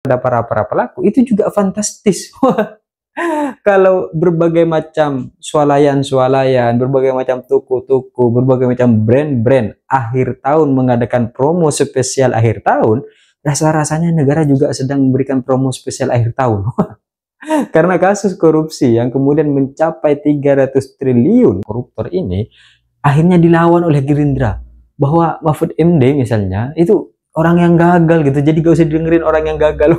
para pelaku itu juga fantastis. Kalau berbagai macam swalayan-swalayan, berbagai macam toko-toko, berbagai macam brand-brand akhir tahun mengadakan promo spesial akhir tahun, rasa-rasanya negara juga sedang memberikan promo spesial akhir tahun. Karena kasus korupsi yang kemudian mencapai 300 triliun, koruptor ini akhirnya dilawan oleh Gerindra. Bahwa Mahfud MD misalnya itu orang yang gagal gitu, jadi gak usah dengerin orang yang gagal.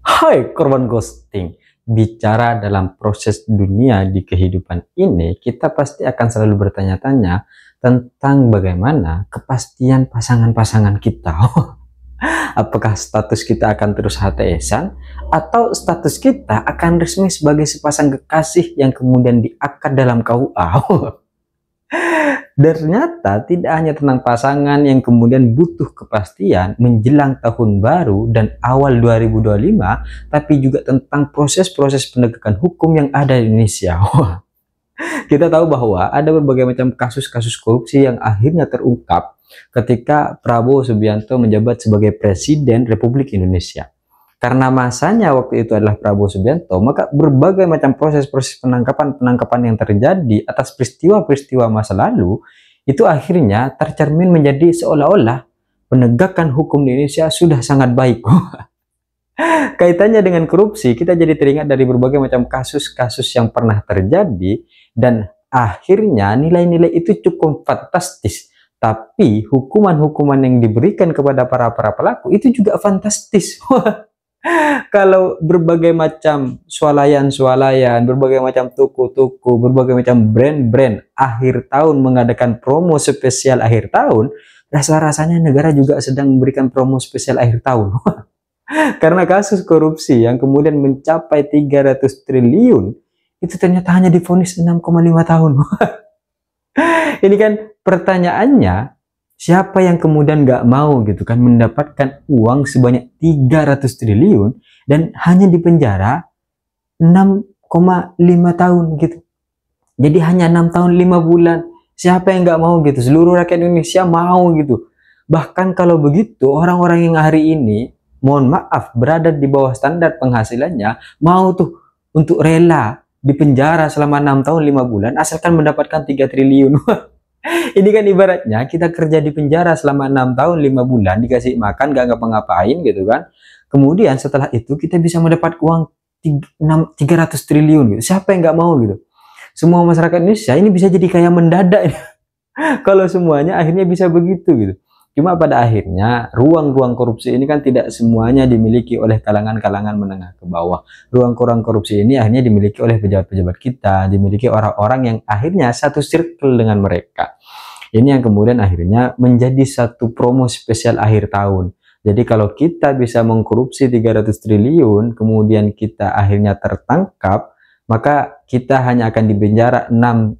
Hai korban ghosting, bicara dalam proses dunia di kehidupan ini, kita pasti akan selalu bertanya-tanya tentang bagaimana kepastian pasangan-pasangan kita. Apakah status kita akan terus HTS-an atau status kita akan resmi sebagai sepasang kekasih yang kemudian diakad dalam KUA? Dan ternyata tidak hanya tentang pasangan yang kemudian butuh kepastian menjelang tahun baru dan awal 2025, tapi juga tentang proses-proses penegakan hukum yang ada di Indonesia. Kita tahu bahwa ada berbagai macam kasus-kasus korupsi yang akhirnya terungkap ketika Prabowo Subianto menjabat sebagai Presiden Republik Indonesia. Karena masanya waktu itu adalah Prabowo Subianto, maka berbagai macam proses-proses penangkapan yang terjadi atas peristiwa-peristiwa masa lalu itu akhirnya tercermin menjadi seolah-olah penegakan hukum di Indonesia sudah sangat baik. Kaitannya dengan korupsi, kita jadi teringat dari berbagai macam kasus-kasus yang pernah terjadi dan akhirnya nilai-nilai itu cukup fantastis. Tapi hukuman-hukuman yang diberikan kepada para pelaku itu juga fantastis. Kalau berbagai macam swalayan-swalayan, berbagai macam toko-toko, berbagai macam brand-brand akhir tahun mengadakan promo spesial akhir tahun, rasa-rasanya negara juga sedang memberikan promo spesial akhir tahun. Karena kasus korupsi yang kemudian mencapai 300 triliun, itu ternyata hanya divonis 6,5 tahun. Ini kan pertanyaannya, siapa yang kemudian nggak mau gitu kan mendapatkan uang sebanyak 300 triliun dan hanya dipenjara 6,5 tahun gitu. Jadi hanya 6 tahun 5 bulan. Siapa yang nggak mau gitu? Seluruh rakyat Indonesia mau gitu. Bahkan kalau begitu, orang-orang yang hari ini, mohon maaf, berada di bawah standar penghasilannya, mau tuh untuk rela dipenjara selama 6 tahun 5 bulan asalkan mendapatkan 3 triliun. Ini kan ibaratnya kita kerja di penjara selama 6 tahun 5 bulan, dikasih makan gak ngapa-ngapain gitu kan. Kemudian setelah itu kita bisa mendapat uang 300 triliun gitu. Siapa yang nggak mau gitu? Semua masyarakat Indonesia ini bisa jadi kaya mendadak. Kalau semuanya akhirnya bisa begitu gitu. Cuma pada akhirnya ruang-ruang korupsi ini kan tidak semuanya dimiliki oleh kalangan-kalangan menengah ke bawah. Ruang-ruang korupsi ini akhirnya dimiliki oleh pejabat-pejabat kita, dimiliki orang-orang yang akhirnya satu circle dengan mereka. Ini yang kemudian akhirnya menjadi satu promo spesial akhir tahun. Jadi kalau kita bisa mengkorupsi 300 triliun, kemudian kita akhirnya tertangkap, maka kita hanya akan dipenjara 6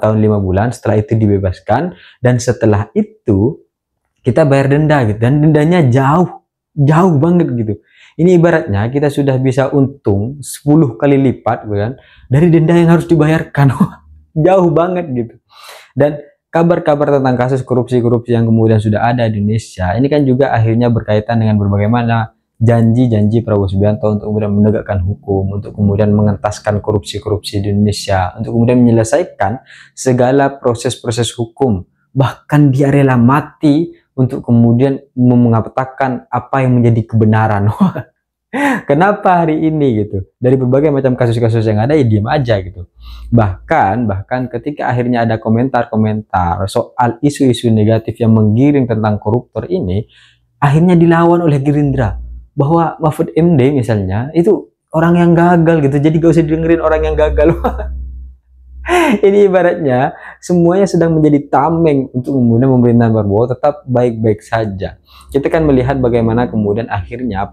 tahun 5 bulan, setelah itu dibebaskan, dan setelah itu kita bayar denda gitu, dan dendanya jauh banget gitu. Ini ibaratnya kita sudah bisa untung 10 kali lipat kan dari denda yang harus dibayarkan. Jauh banget gitu. Dan kabar-kabar tentang kasus korupsi-korupsi yang kemudian sudah ada di Indonesia ini kan juga akhirnya berkaitan dengan berbagai mana janji-janji Prabowo Subianto untuk kemudian menegakkan hukum, untuk kemudian mengentaskan korupsi-korupsi di Indonesia, untuk kemudian menyelesaikan segala proses-proses hukum. Bahkan dia rela mati untuk kemudian mengatakan apa yang menjadi kebenaran. Kenapa hari ini gitu? Dari berbagai macam kasus-kasus yang ada, ya diam aja gitu. Bahkan ketika akhirnya ada komentar-komentar soal isu-isu negatif yang menggiring tentang koruptor ini, akhirnya dilawan oleh Gerindra. Bahwa Mahfud MD misalnya itu orang yang gagal gitu, jadi gak usah dengerin orang yang gagal. Ini ibaratnya semuanya sedang menjadi tameng untuk kemudian pemerintahan Prabowo tetap baik-baik saja. Kita kan melihat bagaimana kemudian akhirnya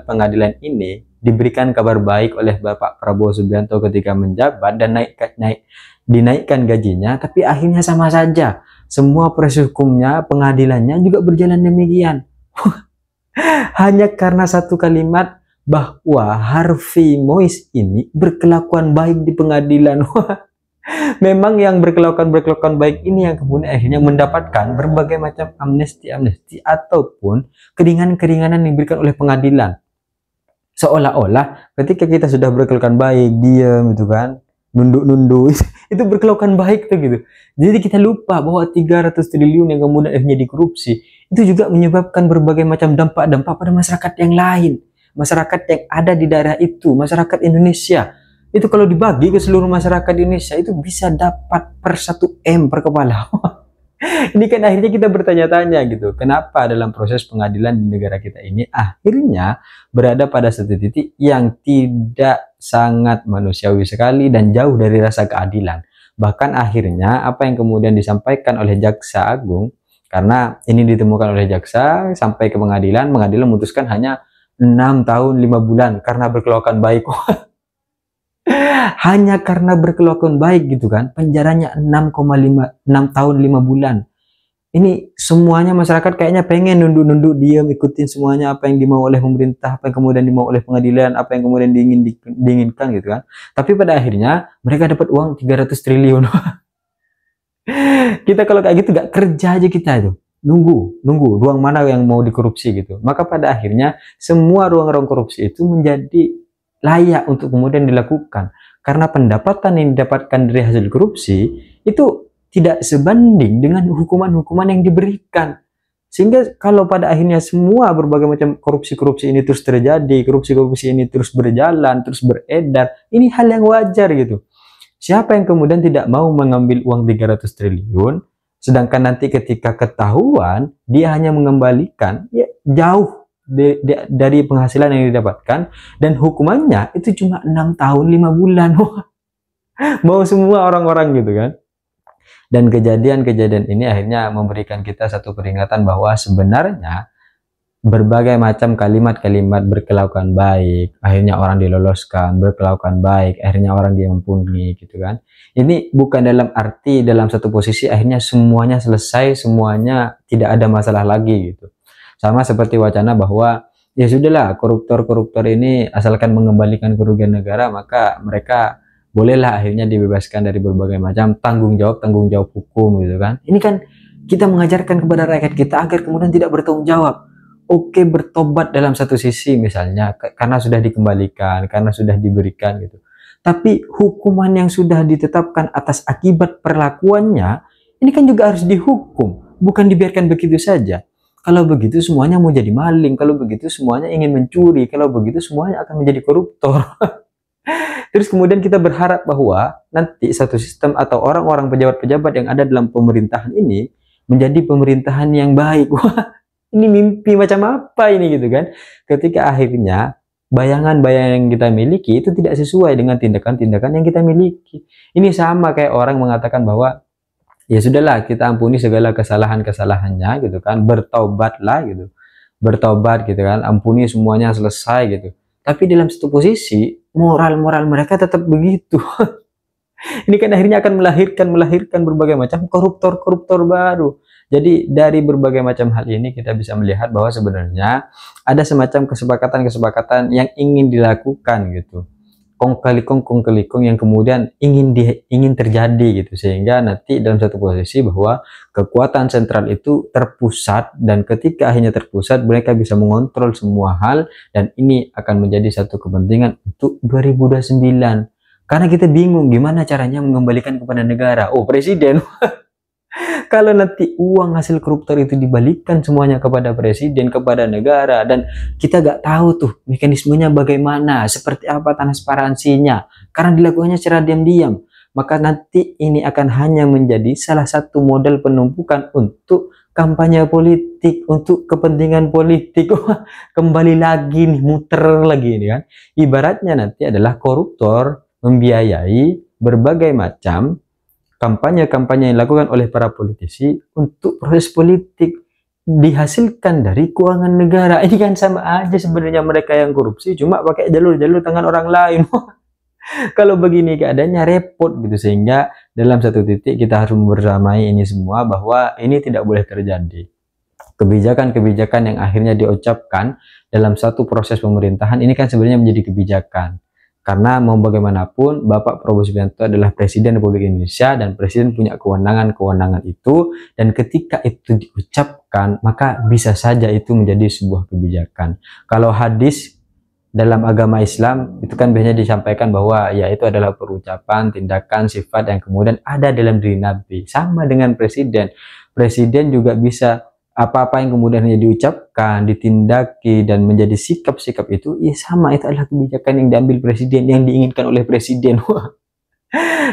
pengadilan ini diberikan kabar baik oleh Bapak Prabowo Subianto ketika menjabat dan dinaikkan gajinya, tapi akhirnya sama saja. Semua proses hukumnya, pengadilannya juga berjalan demikian. Hanya karena satu kalimat bahwa Harvey Mois ini berkelakuan baik di pengadilan. Memang yang berkelakuan baik ini yang kemudian akhirnya mendapatkan berbagai macam amnesti ataupun keringanan-keringanan yang diberikan oleh pengadilan. Seolah-olah ketika kita sudah berkelakuan baik, diam gitu kan, nunduk-nunduk, itu berkelakuan baik tuh gitu. Jadi kita lupa bahwa 300 triliun yang kemudian akhirnya dikorupsi, itu juga menyebabkan berbagai macam dampak-dampak pada masyarakat yang lain. Masyarakat yang ada di daerah itu, masyarakat Indonesia. Itu kalau dibagi ke seluruh masyarakat Indonesia, itu bisa dapat per 1 M per kepala. Ini kan akhirnya kita bertanya-tanya gitu, kenapa dalam proses pengadilan di negara kita ini akhirnya berada pada satu titik yang tidak sangat manusiawi sekali dan jauh dari rasa keadilan. Bahkan akhirnya apa yang kemudian disampaikan oleh Jaksa Agung, karena ini ditemukan oleh jaksa sampai ke pengadilan, pengadilan memutuskan hanya 6 tahun 5 bulan karena berkelakuan baik. Hanya karena berkelakuan baik gitu kan, penjaranya 6 tahun 5 bulan. Ini semuanya masyarakat kayaknya pengen nunduk-nunduk diam, ikutin semuanya apa yang dimau oleh pemerintah, apa yang kemudian dimau oleh pengadilan, apa yang kemudian diinginkan gitu kan. Tapi pada akhirnya mereka dapat uang 300 triliun. Kita kalau kayak gitu gak kerja aja kita itu. Nunggu ruang mana yang mau dikorupsi gitu. Maka pada akhirnya semua ruang-ruang korupsi itu menjadi layak untuk kemudian dilakukan. Karena pendapatan yang didapatkan dari hasil korupsi itu tidak sebanding dengan hukuman-hukuman yang diberikan. Sehingga kalau pada akhirnya semua berbagai macam korupsi-korupsi ini terus terjadi, korupsi-korupsi ini terus berjalan, terus beredar, ini hal yang wajar gitu. Siapa yang kemudian tidak mau mengambil uang 300 triliun, sedangkan nanti ketika ketahuan, dia hanya mengembalikan ya, jauh dari penghasilan yang didapatkan, dan hukumannya itu cuma 6 tahun 5 bulan. Mau semua orang-orang gitu kan. Dan kejadian-kejadian ini akhirnya memberikan kita satu peringatan bahwa sebenarnya berbagai macam kalimat-kalimat berkelakuan baik, akhirnya orang diloloskan, berkelakuan baik, akhirnya orang diampuni gitu kan. Ini bukan dalam arti dalam satu posisi akhirnya semuanya selesai, semuanya tidak ada masalah lagi gitu. Sama seperti wacana bahwa ya sudahlah, koruptor-koruptor ini asalkan mengembalikan kerugian negara, maka mereka bolehlah akhirnya dibebaskan dari berbagai macam tanggung jawab hukum gitu kan. Ini kan kita mengajarkan kepada rakyat kita agar kemudian tidak bertanggung jawab. Oke, bertobat dalam satu sisi misalnya karena sudah dikembalikan, karena sudah diberikan gitu. Tapi hukuman yang sudah ditetapkan atas akibat perlakuannya, ini kan juga harus dihukum, bukan dibiarkan begitu saja. Kalau begitu semuanya mau jadi maling, kalau begitu semuanya ingin mencuri, kalau begitu semuanya akan menjadi koruptor. Terus kemudian kita berharap bahwa nanti satu sistem atau orang-orang pejabat-pejabat yang ada dalam pemerintahan ini menjadi pemerintahan yang baik. Wah, ini mimpi macam apa ini gitu kan. Ketika akhirnya bayangan-bayangan yang kita miliki itu tidak sesuai dengan tindakan-tindakan yang kita miliki. Ini sama kayak orang mengatakan bahwa ya sudahlah, kita ampuni segala kesalahan-kesalahannya gitu kan, bertobatlah gitu. Bertobat gitu kan, ampuni semuanya, selesai gitu. Tapi dalam satu posisi moral-moral mereka tetap begitu. Ini kan akhirnya akan melahirkan berbagai macam koruptor-koruptor baru. Jadi dari berbagai macam hal ini kita bisa melihat bahwa sebenarnya ada semacam kesepakatan-kesepakatan yang ingin dilakukan gitu. Kong-kali-kong yang kemudian ingin terjadi gitu, sehingga nanti dalam satu posisi bahwa kekuatan sentral itu terpusat, dan ketika akhirnya terpusat mereka bisa mengontrol semua hal, dan ini akan menjadi satu kepentingan untuk 2029. Karena kita bingung gimana caranya mengembalikan kepada negara. Oh, presiden. Kalau nanti uang hasil koruptor itu dibalikkan semuanya kepada presiden, kepada negara, dan kita gak tahu tuh mekanismenya bagaimana, seperti apa transparansinya, karena dilakukannya secara diam-diam, maka nanti ini akan hanya menjadi salah satu model penumpukan untuk kampanye politik, untuk kepentingan politik. Kembali lagi nih, muter lagi ini kan. Ibaratnya nanti adalah koruptor membiayai berbagai macam kampanye-kampanye yang dilakukan oleh para politisi untuk proses politik dihasilkan dari keuangan negara. Ini kan sama aja sebenarnya, mereka yang korupsi cuma pakai jalur-jalur tangan orang lain. Kalau begini keadaannya repot gitu, sehingga dalam satu titik kita harus membersamai ini semua bahwa ini tidak boleh terjadi. Kebijakan-kebijakan yang akhirnya diucapkan dalam satu proses pemerintahan ini kan sebenarnya menjadi kebijakan. Karena mau bagaimanapun Bapak Prabowo Subianto adalah Presiden Republik Indonesia dan Presiden punya kewenangan-kewenangan itu, dan ketika itu diucapkan maka bisa saja itu menjadi sebuah kebijakan. Kalau hadis dalam agama Islam itu kan biasanya disampaikan bahwa ya itu adalah perucapan, tindakan, sifat yang kemudian ada dalam diri Nabi. Sama dengan presiden. Presiden juga bisa apa-apa yang kemudian hanya diucapkan, ditindaki, dan menjadi sikap-sikap itu, ya sama, itu adalah kebijakan yang diambil presiden, yang diinginkan oleh presiden.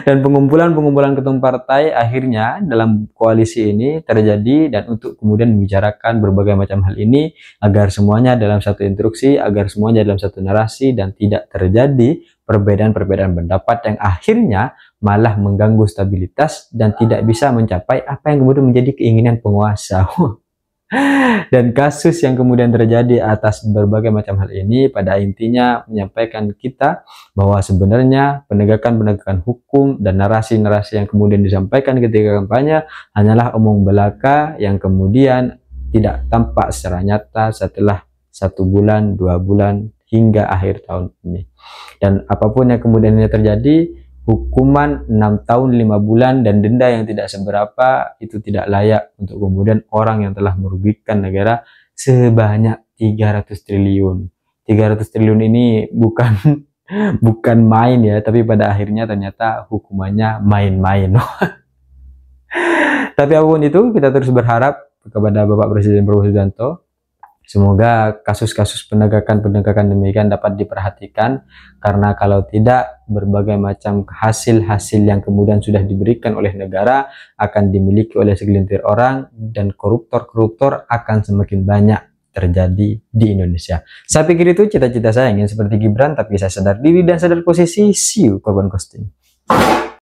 Dan pengumpulan ketum partai akhirnya dalam koalisi ini terjadi, dan untuk kemudian membicarakan berbagai macam hal ini, agar semuanya dalam satu instruksi, agar semuanya dalam satu narasi, dan tidak terjadi perbedaan-perbedaan pendapat yang akhirnya malah mengganggu stabilitas dan tidak bisa mencapai apa yang kemudian menjadi keinginan penguasa. Dan kasus yang kemudian terjadi atas berbagai macam hal ini pada intinya menyampaikan kita bahwa sebenarnya penegakan-penegakan hukum dan narasi-narasi yang kemudian disampaikan ketika kampanye hanyalah omong belaka yang kemudian tidak tampak secara nyata setelah 1 bulan, 2 bulan, hingga akhir tahun ini. Dan apapun yang kemudian terjadi, hukuman 6 tahun 5 bulan dan denda yang tidak seberapa itu tidak layak untuk kemudian orang yang telah merugikan negara sebanyak 300 triliun. 300 triliun ini bukan bukan main ya, tapi pada akhirnya ternyata hukumannya main-main. Tapi apapun itu, kita terus berharap kepada Bapak Presiden Prabowo Subianto, semoga kasus-kasus penegakan demikian dapat diperhatikan, karena kalau tidak, berbagai macam hasil-hasil yang kemudian sudah diberikan oleh negara akan dimiliki oleh segelintir orang, dan koruptor-koruptor akan semakin banyak terjadi di Indonesia. Saya pikir itu cita-cita saya, ingin seperti Gibran, tapi saya sadar diri dan sadar posisi. See you, korban ghosting.